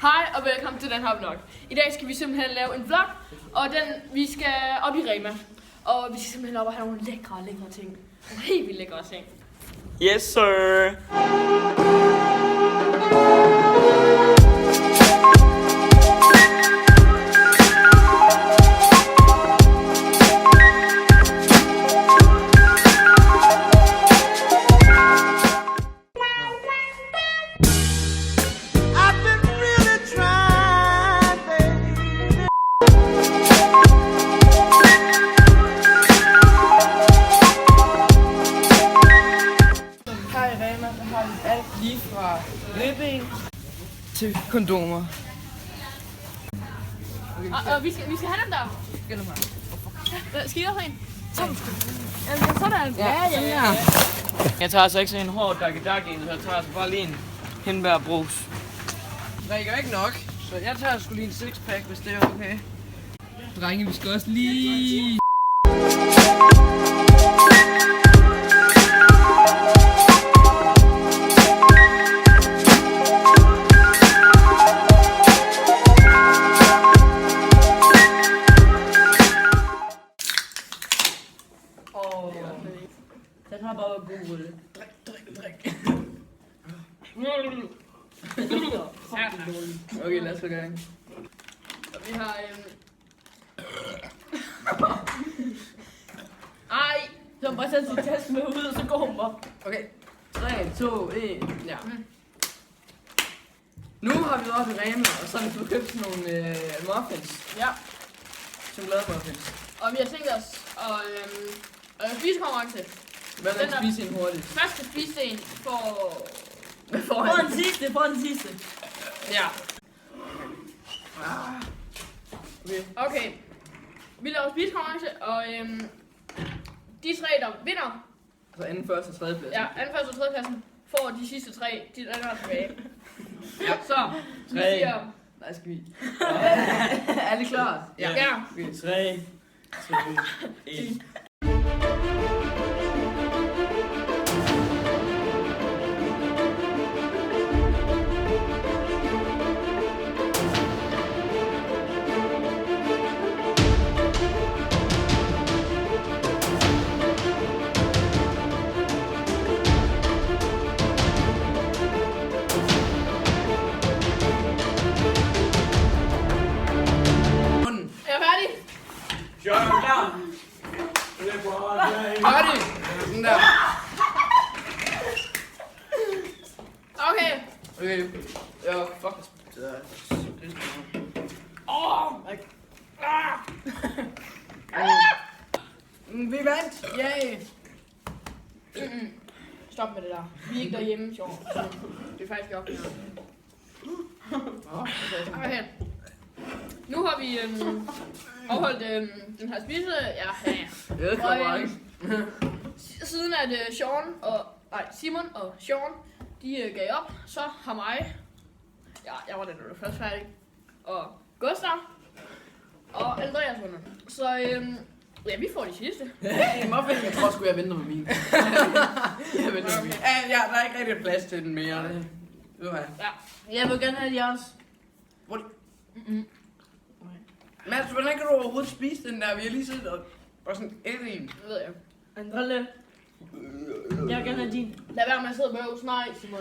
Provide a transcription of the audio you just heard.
Hej og velkommen til den her vlog. I dag skal vi simpelthen lave en vlog, og vi skal op i Rema. Og vi skal simpelthen op og have nogle lækre ting. Nogle helt vildt lækre ting. Yes, sir. Så har vi alt lige fra ribben til kondomer. Okay, og vi skal have dem der. Skal du have? Skal I også have en? Sådan. Ja. Jeg tager altså ikke sådan en hård daki-daki, så jeg tager altså bare lige en hindbærbrus. Drikker ikke nok, så jeg tager sgu lige en sixpack, hvis det er okay. Drenge, vi skal også lige... Den har bare god. Drik. Okay, lad os få gang. Og vi har Ej, så bare tage sin taske med ud, og så går hun bare. Okay, 3, 2, 1, ja. Nu har vi været oppe i Rema, og så har vi fået købt sådan nogle muffins. Ja. Chokolademuffins. Og vi har tænkt os at spise konkurrence. Hvad er det, spise en hurtigt? Først skal spise en for... Hvad får For han? den sidste. Ja. Okay. Vi laver spisekonkurrence, og de tre, der vinder, Så anden, første og tredje plads. ja, anden, første og tredje pladsen, får de sidste tre, de der er tilbage. Så, vi Tre. siger... Nej, skal vi? Er det klart? Ja. 3, 2, 1. Er jeg færdig? Færdig! Sådan der. Okay. Okay. Ja, fuck. Vi vandt! Yay! Stop med det der. Vi er ikke derhjemme, sjovt. Det er faktisk op. Okay. Nu har vi afholdt den her spise. Ja. Det er korrekt. Siden at Simon og Sean, de gav op, så har mig, ja, jeg var den, der var først færdig, og Gustav og Andreas vundet. Så ja, vi får de sidste. Muffin, jeg tror sgu, jeg venter med min. Jeg venter med min. Ja, der er ikke rigtig plads til den mere. Det ved jeg. Ja. Jeg vil gerne have jeres. Mads, hvordan kan du overhovedet spise den der? Vi har lige siddet og sådan et en. Det ved jeg. Andrelle. Jeg vil gerne have din. Lad være med at sidde og bøve. Nej, Simon.